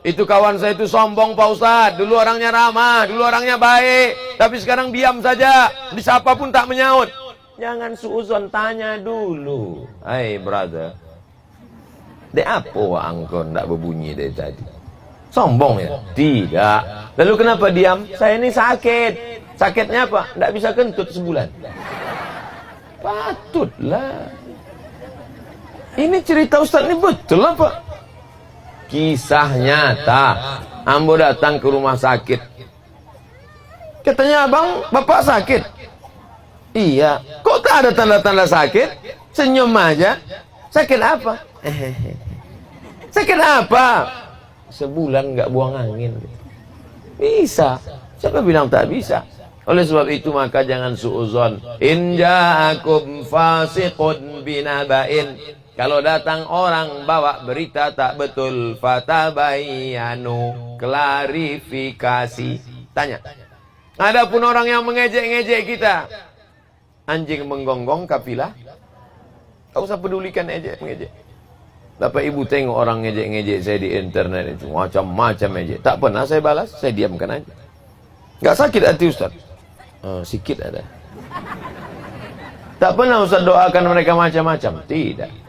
Itu kawan saya itu sombong Pak Ustadz. Dulu orangnya ramah, dulu orangnya baik, tapi sekarang diam saja. Disapa pun tak menyaut. Jangan suuzon, tanya dulu. Hai brother, de apa angkau ndak berbunyi dari tadi? Sombong ya? Tidak. Lalu kenapa diam? Saya ini sakit. Sakitnya apa? Ndak bisa kentut sebulan. Patutlah. Ini cerita Ustadz ini betul apa? Kisah nyata. Ambo datang ke rumah sakit. Katanya, abang, bapak sakit? Iya. Kok tak ada tanda-tanda sakit? Senyum aja. Sakit apa? Sakit apa? Sebulan nggak buang angin. Bisa. Siapa bilang tak bisa? Oleh sebab itu maka jangan suuzon. In ja'akum fasiqun binaba'in. Kalau datang orang bawa berita tak betul, fatabayyanu, klarifikasi. Tanya. Adapun orang yang mengejek-ngejek kita, anjing menggonggong kafilah, tak usah pedulikan ejek mengejek. Bapak ibu tengok orang ngejek-ngejek saya di internet itu, macam-macam ejek. Tak pernah saya balas, saya diamkan aja. Gak sakit hati Ustaz? Sikit ada. Tak pernah Ustaz doakan mereka macam-macam? Tidak.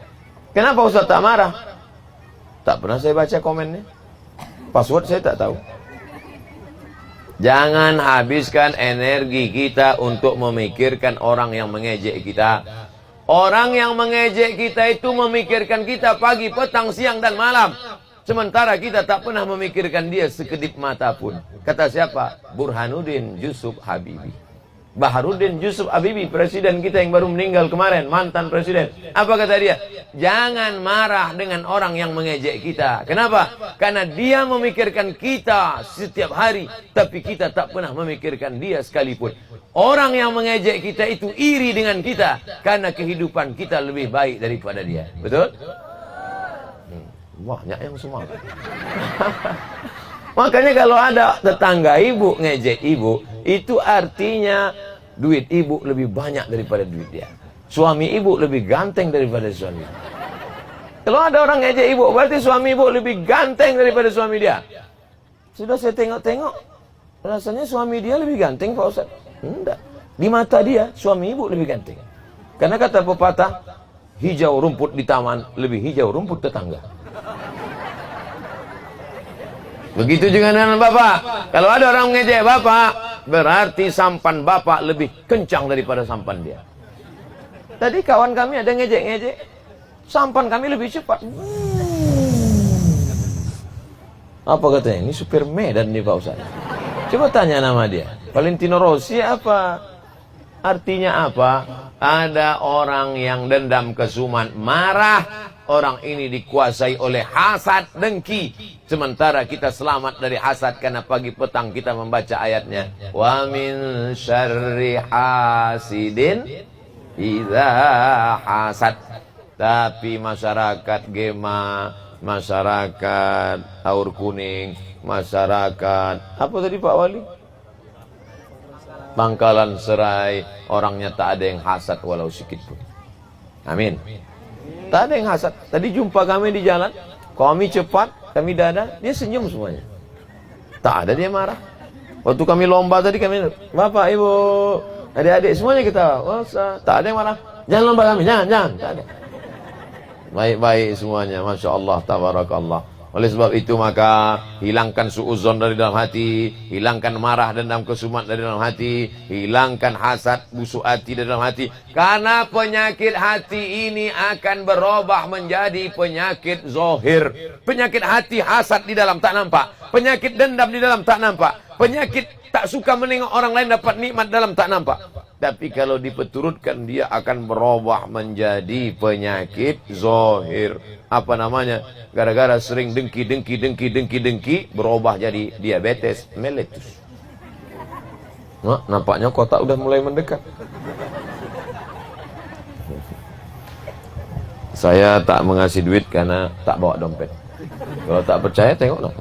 Kenapa Ustaz tak marah? Tak pernah saya baca komennya. Password saya tak tahu. Jangan habiskan energi kita untuk memikirkan orang yang mengejek kita. Orang yang mengejek kita itu memikirkan kita pagi, petang, siang, dan malam. Sementara kita tak pernah memikirkan dia sekedip mata pun. Kata siapa? Burhanuddin Yusuf Habibie. Baharudin Yusuf Habibie, presiden kita yang baru meninggal kemarin, mantan presiden. Apa kata dia? Jangan marah dengan orang yang mengejek kita. Kenapa? Karena dia memikirkan kita setiap hari, tapi kita tak pernah memikirkan dia sekalipun. Orang yang mengejek kita itu iri dengan kita, karena kehidupan kita lebih baik daripada dia. Betul? Banyak yang semangat. Makanya kalau ada tetangga ibu ngejek ibu, itu artinya duit ibu lebih banyak daripada duit dia. Suami ibu lebih ganteng daripada suami. Kalau ada orang ngejek ibu, berarti suami ibu lebih ganteng daripada suami dia. Sudah saya tengok-tengok, rasanya suami dia lebih ganteng Pak Ustaz. Enggak. Di mata dia, suami ibu lebih ganteng. Karena kata pepatah, hijau rumput di taman, lebih hijau rumput tetangga. Begitu juga dengan bapak. Kalau ada orang ngejek bapak, berarti sampan bapak lebih kencang daripada sampan dia. Tadi kawan kami ada ngejek-ngejek, sampan kami lebih cepat. Apa katanya? Ini supir Medan nih Pak Ustaz. Coba tanya nama dia. Valentino Rossi apa? Artinya apa? Ada orang yang dendam kesumat, marah. Orang ini dikuasai oleh hasad, dengki. Sementara kita selamat dari hasad karena pagi petang kita membaca ayatnya. Wa min syarri hasidin idza hasad. Tapi masyarakat Gema, masyarakat Aur Kuning, masyarakat apa tadi Pak Wali? Pangkalan Serai, orangnya tak ada yang hasad walau sedikit pun. Amin. Tak ada yang hasad. Tadi jumpa kami di jalan, kami cepat, kami dada, dia senyum semuanya. Tak ada dia marah. Waktu kami lomba tadi kami, Bapak, Ibu, adik-adik semuanya kita, tak ada yang marah. Jangan lomba kami, jangan, tak ada. Baik-baik semuanya, Masya Allah, tabarakallah. Oleh sebab itu maka hilangkan suuzon dari dalam hati, hilangkan marah dendam kesumat dari dalam hati, hilangkan hasad busuk hati dari dalam hati. Karena penyakit hati ini akan berubah menjadi penyakit zohir. Penyakit hati hasad di dalam tak nampak, penyakit dendam di dalam tak nampak, penyakit tak suka menengok orang lain dapat nikmat dalam tak nampak. Tapi kalau dipeturutkan dia akan berubah menjadi penyakit zohir. Apa namanya? Gara-gara sering dengki, berubah jadi diabetes mellitus. Nah, nampaknya kota udah mulai mendekat. Saya tak mengasih duit karena tak bawa dompet. Kalau tak percaya tengok dong.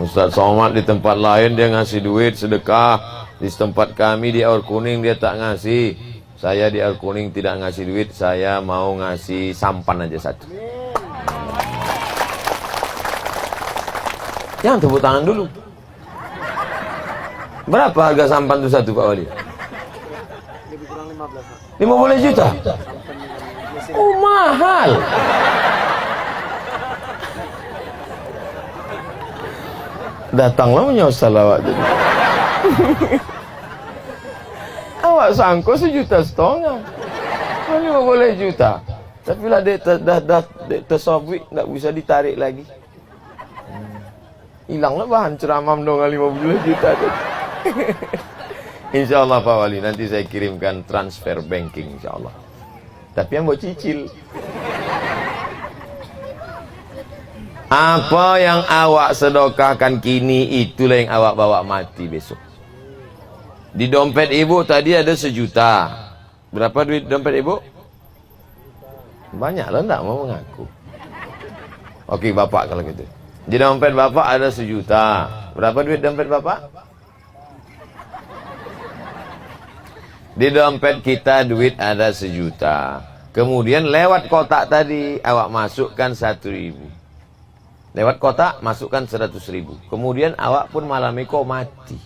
Ustaz Somad di tempat lain dia ngasih duit sedekah. Di tempat kami di Aur Kuning dia tak ngasih. Saya di Aur Kuning tidak ngasih duit. Saya mau ngasih sampan aja satu. Jangan tepuk tangan dulu. Berapa harga sampan itu satu Pak Wali? Lebih kurang 15, Pak. 50 juta? Oh, mahal. Datanglah menyosal awak tadi. Awak sangko 1,5 juta. 50 juta. Tapi lah dia tersabit, tak bisa ditarik lagi. Hilanglah bahan ceramah dengan 50 juta tu. InsyaAllah Pak Wali, nanti saya kirimkan transfer banking insyaAllah. Tapi yang buat cicil. Apa yang awak sedekahkan kini, itulah yang awak bawa mati besok. Di dompet ibu tadi ada 1 juta. Berapa duit dompet ibu? Banyak lah, tak mau mengaku. Okey bapak kalau gitu. Di dompet bapak ada 1 juta. Berapa duit dompet bapak? Di dompet kita duit ada 1 juta. Kemudian lewat kotak tadi awak masukkan 1.000. Lewat kotak masukkan 100.000. Kemudian awak pun malam itu mati.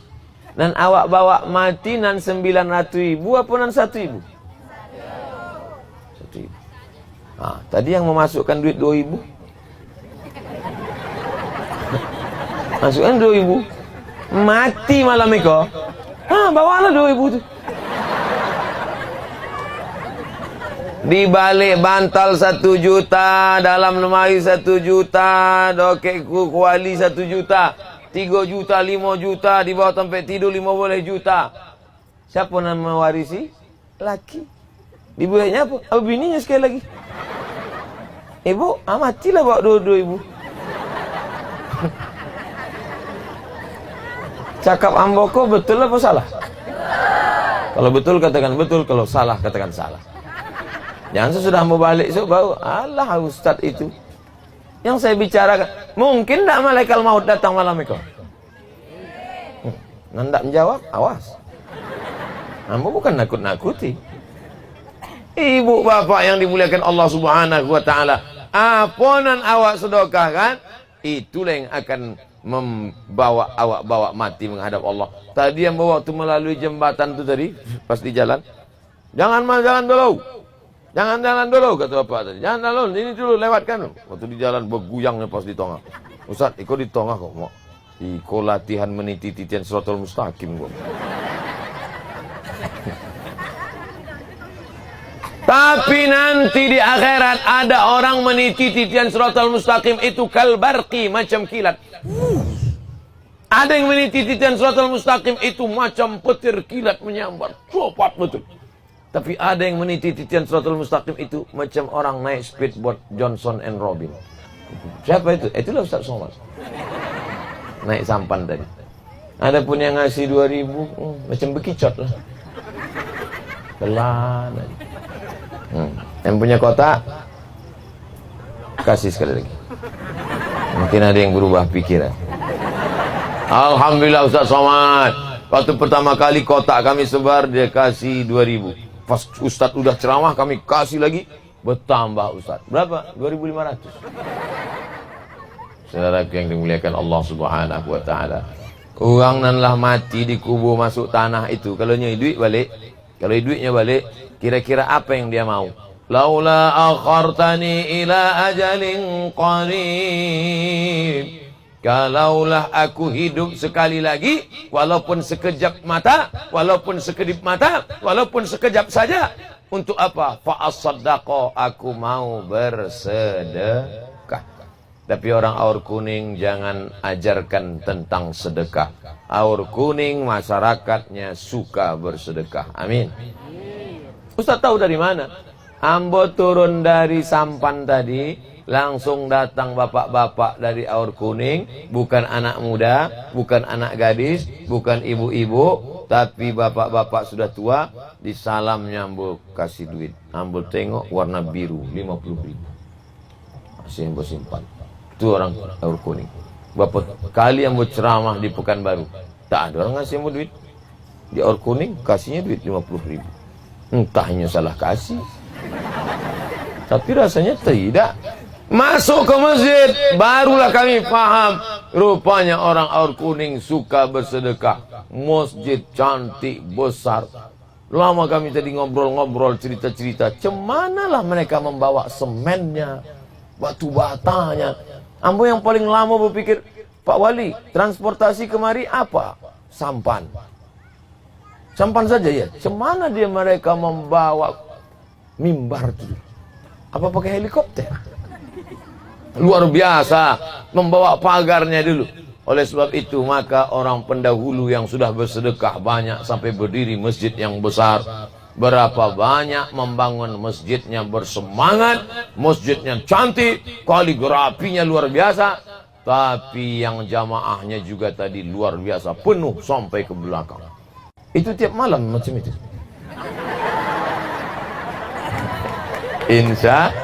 Dan awak bawa mati nan 900.000 apa nan 1.000? 1.000. Nah, tadi yang memasukkan duit 2.000. Masukkan 2.000. Mati malam itu. Bawalah 2.000 tu. Di balik bantal 1 juta, dalam lemari 1 juta, dokek kuali 1 juta, 3 juta, 5 juta, di bawah tempat tidur 50 juta. Siapa yang mewarisi? Laki. Dibuatnya apa? Apa bininya sekali lagi? Ibu, matilah bawa 2.000. Cakap amboko betul apa salah? Kalau betul katakan betul, kalau salah katakan salah. Jangan sesudah mau balik so baru Allah ustaz itu. Yang saya bicarakan, mungkin tak malaikat maut datang malam itu? Nanda menjawab, awas. Kamu bukan nakut-nakuti. Ibu bapak yang dimuliakan Allah Subhanahu wa taala, apa nan awak sedekahkan, itulah yang akan membawa awak bawa mati menghadap Allah. Tadi yang bawa waktu melalui jembatan itu tadi, pas di jalan, jangan dulu. Jangan jalan dulu, kata bapak tadi. Jangan dulu, ini dulu lewatkan. Waktu di jalan berguyangnya pas di tengah. Ustaz, ikut di tengah kok. Mau ikut latihan meniti titian Shiratal Mustaqim kok. Tapi nanti di akhirat ada orang meniti titian Shiratal Mustaqim itu kalbarqi, macam kilat. Ada yang meniti titian Shiratal Mustaqim itu macam petir kilat menyambar. Cepat betul. Tapi ada yang meniti titian Shiratal Mustaqim itu macam orang naik speedboat Johnson and Robin. Siapa itu? Itulah Ustaz Somad. Naik sampan tadi. Ada pun yang ngasih 2.000, macam bekicot lah. Pelan aja. Yang punya kotak, kasih sekali lagi. Mungkin ada yang berubah pikiran. Alhamdulillah Ustaz Somad. Waktu pertama kali kotak kami sebar, dia kasih 2.000. Pas Ustaz udah ceramah kami kasih lagi, bertambah Ustaz. Berapa? 2.500. Saudara yang dimuliakan Allah Subhanahu wa taala. Orang nanlah mati dikubur masuk tanah itu. Kalau duit balik, kalau duitnya balik, kira-kira apa yang dia mau? Laula akhartani ila ajalin qarib. Kalaulah aku hidup sekali lagi, walaupun sekejap mata, walaupun sekedip mata, walaupun sekejap saja, untuk apa? Fa'asaddaqa, aku mau bersedekah. Tapi orang aur kuning jangan ajarkan tentang sedekah. Aur kuning masyarakatnya suka bersedekah. Amin. Ustaz tahu dari mana? Ambo turun dari sampan tadi, langsung datang bapak-bapak dari aur kuning, bukan anak muda, bukan anak gadis, bukan ibu-ibu, tapi bapak-bapak sudah tua. Disalamnya ambo kasih duit. Ambo tengok warna biru, 50.000. Masih ambo simpan. Itu orang aur kuning. Bapak kali ambo ceramah di Pekanbaru, tak ada orang ngasih ambo duit. Di aur kuning kasihnya duit 50.000. Entahnya salah kasih, tapi rasanya tidak. Masuk ke masjid, barulah kami paham. Rupanya orang Aur Kuning suka bersedekah. Masjid cantik, besar. Lama kami tadi ngobrol-ngobrol, cerita-cerita. Cemanalah mereka membawa semennya, batu batanya. Ambo yang paling lama berpikir, Pak Wali, transportasi kemari apa? Sampan. Sampan saja ya. Cemana dia mereka membawa mimbar itu? Apa pakai helikopter? Luar biasa. Membawa pagarnya dulu. Oleh sebab itu maka orang pendahulu yang sudah bersedekah banyak sampai berdiri masjid yang besar. Berapa banyak membangun masjidnya bersemangat. Masjidnya cantik. Kaligrafinya luar biasa. Tapi yang jamaahnya juga tadi luar biasa. Penuh sampai ke belakang. Itu tiap malam macam itu. Insya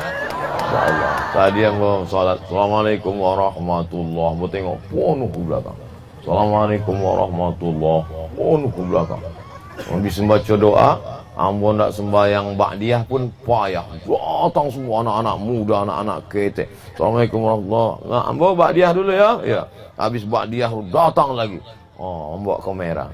Allah. Tadi yang mau salat, Assalamualaikum warahmatullahi wabarakatuh. Mau tengok penuh ke belakang. Assalamualaikum warahmatullahi wabarakatuh. Penuh ke belakang. Habis membaca doa, ambo nak sembahyang ba'diyah pun payah. Datang semua anak-anak muda, anak-anak ketek. Assalamualaikum warahmatullahi wabarakatuh. Nah, ambo ba'diyah dulu ya. Ya. Habis ba'diyah datang lagi. Oh, ambo kamera.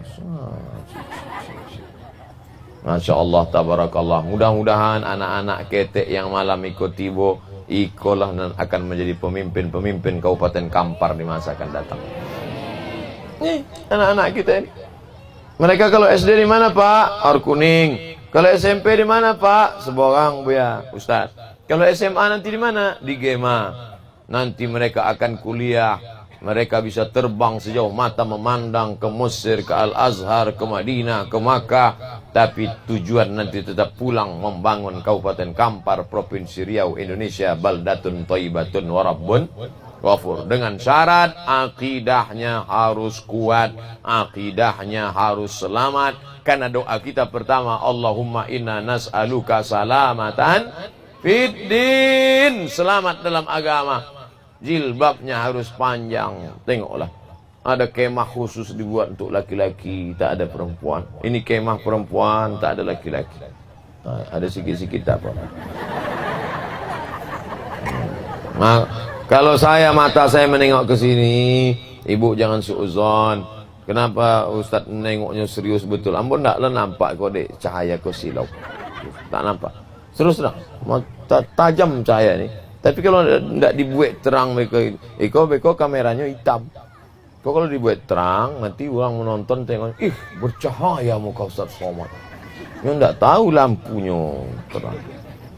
Masya Allah, tabarakallah. Mudah-mudahan anak-anak ketek yang malam ikut tibo ikolah dan akan menjadi pemimpin-pemimpin Kabupaten Kampar di masa akan datang. Nih, anak-anak kita ini. Mereka kalau SD di mana, Pak? Aur Kuning. Kalau SMP di mana, Pak? Seborang, Bu ya, Ustaz. Kalau SMA nanti di mana? Di Gema. Nanti mereka akan kuliah. Mereka bisa terbang sejauh mata memandang ke Mesir, ke Al-Azhar, ke Madinah, ke Makkah. Tapi tujuan nanti tetap pulang membangun Kabupaten Kampar, Provinsi Riau, Indonesia. Baldatun Thayyibatun Warabbun Ghafur. Dengan syarat akidahnya harus kuat, akidahnya harus selamat. Karena doa kita pertama, Allahumma inna nas'aluka salamatan fid din. Selamat dalam agama. Jilbabnya harus panjang. Tengoklah, ada kemah khusus dibuat untuk laki-laki, tak ada perempuan. Ini kemah perempuan, tak ada laki-laki. Ada sikit-sikit apa. Nah, kalau mata saya menengok ke sini, ibu jangan suuzon. Kenapa Ustaz nengoknya serius betul? Ampun taklah nampak kau dek cahaya kau silau. Tak nampak. Terus terang, mata tajam cahaya ni. Tapi kalau tidak dibuat terang mereka, beko kameranya hitam. Kalau dibuat terang, nanti orang menonton tengok, bercahaya muka Ustaz Somad. Dia tidak tahu lampunya terang.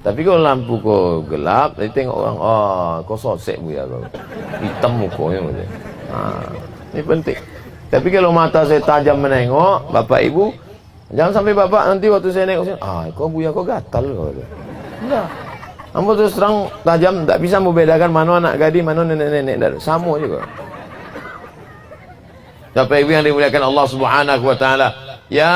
Tapi kalau lampu kau gelap, nanti tengok orang, kau sosek Bu ya, kau hitam mukanya. Ini penting. Tapi kalau mata saya tajam menengok, Bapak Ibu, jangan sampai Bapak nanti waktu saya nengok sini, kau Bu ya, kau gatal kau. Enggak. Ambo terus terang tajam, tak bisa membedakan mana anak gadis, mana nenek-nenek. Sama juga. Bapak Ibu yang dimuliakan Allah Subhanahu wa taala. Ya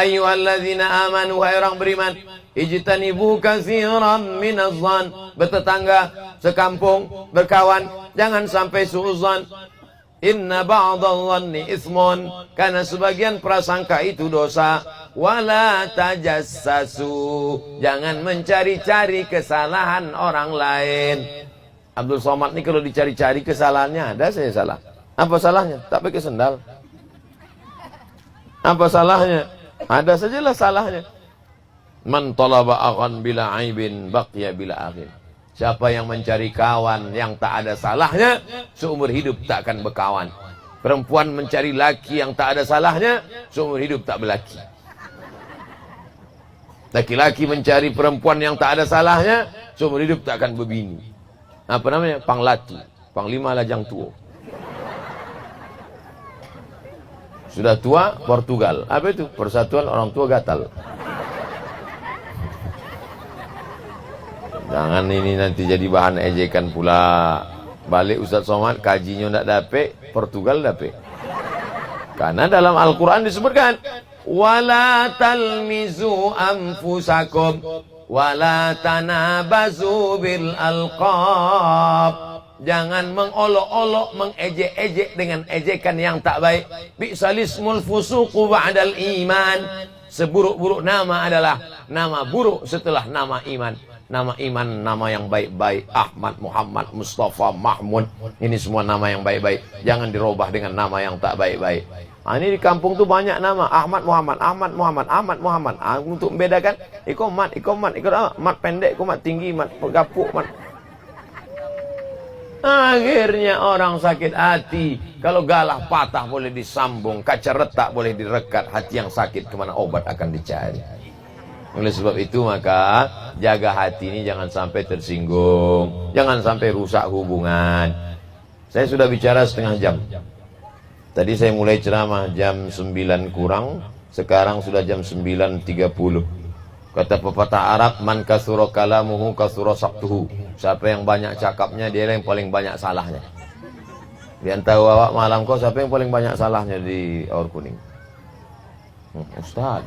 ayyuhalladzina amanu, wahai orang beriman, ijtanibu katsiran minadh-dhann. Bertetangga, sekampung, berkawan, jangan sampai suudzon. Inna ba'dadh-dhanni itsmun, karena sebagian prasangka itu dosa. Wala tajassasu, jangan mencari-cari kesalahan orang lain. Abdul Somad ini kalau dicari-cari kesalahannya ada, saya salah. Apa salahnya? Tak pakai sendal. Apa salahnya? Ada sajalah salahnya. Man talaba akhan bila aibin baqiya bila akhin. Siapa yang mencari kawan yang tak ada salahnya, seumur hidup tak akan berkawan. Perempuan mencari laki yang tak ada salahnya, seumur hidup tak berlaki. Laki-laki mencari perempuan yang tak ada salahnya, seumur hidup tak akan berbini. Apa namanya? Panglati, panglima lajang tua. Sudah tua, Portugal. Apa itu? Persatuan Orang Tua Gatal. Jangan ini nanti jadi bahan ejekan pula. Balik Ustaz Somad, kajinya tidak dapat, Portugal dapat. Karena dalam Al-Quran disebutkan, wala talmizu anfusakum wala tanabazu bil alqab. Jangan mengolok-olok, mengejek-ejek dengan ejekan yang tak baik. Bi'salismul fusuqu ba'dal iman. Seburuk-buruk nama adalah nama buruk setelah nama iman. Nama iman, nama yang baik-baik. Ahmad, Muhammad, Mustafa, Mahmud. Ini semua nama yang baik-baik. Jangan dirubah dengan nama yang tak baik-baik. Ini di kampung tuh banyak nama. Ahmad, Muhammad, Ahmad, Muhammad, Ahmad, Muhammad. Untuk membedakan, mat pendek, mat tinggi, mat gapuk, mat. Akhirnya orang sakit hati. Kalau galah patah boleh disambung, kaca retak boleh direkat. Hati yang sakit kemana obat akan dicari. Oleh sebab itu maka jaga hati ini jangan sampai tersinggung, jangan sampai rusak hubungan. Saya sudah bicara setengah jam. Tadi saya mulai ceramah jam 9 kurang, sekarang sudah jam 9.30. Kata pepatah Arab, man kasura kalamuhu kasura saktuhu. Siapa yang banyak cakapnya, dia yang paling banyak salahnya. Di antara awak malam kau, siapa yang paling banyak salahnya di Aur Kuning? Ustaz.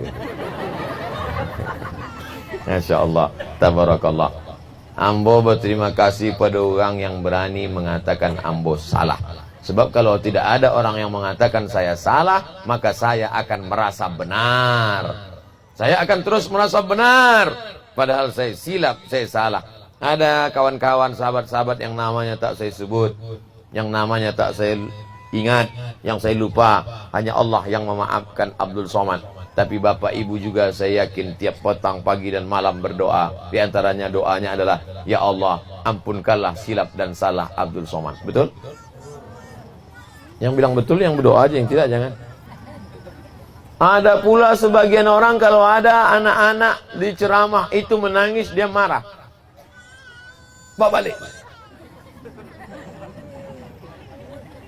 Masya Allah, tabarakallah. Ambo berterima kasih pada orang yang berani mengatakan ambo salah. Sebab kalau tidak ada orang yang mengatakan saya salah, maka saya akan merasa benar. Saya akan terus merasa benar. Padahal saya silap, saya salah. Ada kawan-kawan, sahabat-sahabat yang namanya tak saya sebut, yang namanya tak saya ingat, yang saya lupa. Hanya Allah yang memaafkan Abdul Somad. Tapi bapak ibu juga saya yakin tiap petang, pagi dan malam berdoa. Di antaranya doanya adalah, ya Allah ampunkanlah silap dan salah Abdul Somad. Betul? Yang bilang betul yang berdoa aja, yang tidak jangan. Ada pula sebagian orang kalau ada anak-anak di ceramah itu menangis, dia marah. Bawa balik.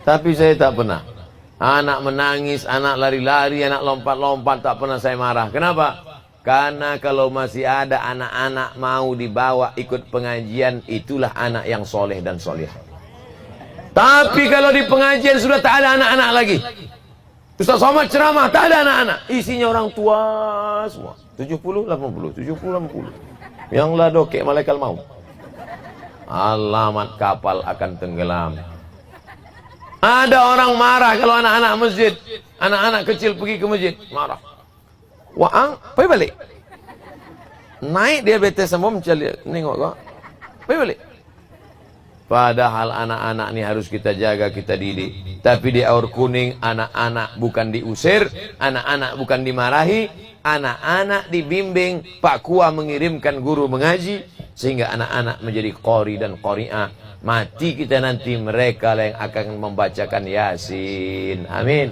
Tapi saya tak pernah. Anak menangis, anak lari-lari, anak lompat-lompat, tak pernah saya marah. Kenapa? Karena kalau masih ada anak-anak mau dibawa ikut pengajian, itulah anak yang soleh dan soleh. Tapi kalau di pengajian sudah tak ada anak-anak lagi. Ustaz Somad ceramah, tak ada anak-anak. Isinya orang tua semua. 70, 80, 70, 80. Yang lah dokek malaikat maut. Alamat kapal akan tenggelam. Ada orang marah kalau anak-anak masjid, anak-anak kecil pergi ke masjid, marah. Waang, pergi balik. Naik diabetes semua mencari, nengok kok. Pergi balik. Padahal anak-anak ini harus kita jaga, kita didik. Tapi di Aur Kuning, anak-anak bukan diusir, anak-anak bukan dimarahi, anak-anak dibimbing. Pak Kua mengirimkan guru mengaji, sehingga anak-anak menjadi qori dan qori'ah. Mati kita nanti, mereka yang akan membacakan Yasin. Amin.